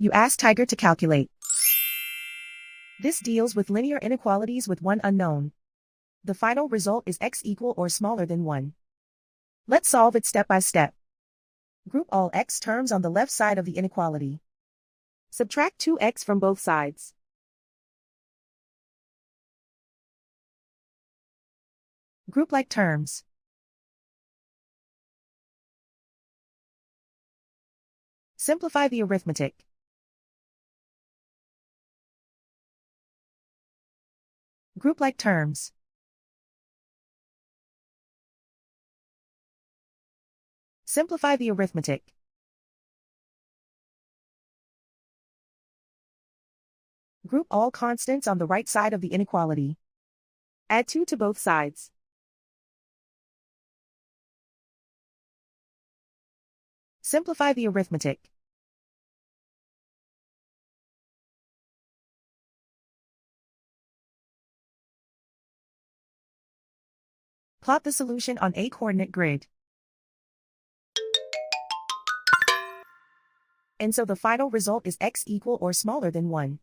You ask Tiger to calculate. This deals with linear inequalities with one unknown. The final result is x equal or smaller than 1. Let's solve it step by step. Group all x terms on the left side of the inequality. Subtract 2x from both sides. Group like terms. Simplify the arithmetic. Group like terms. Simplify the arithmetic. Group all constants on the right side of the inequality. Add 2 to both sides. Simplify the arithmetic. Plot the solution on a coordinate grid. And so the final result is x equal or smaller than 1.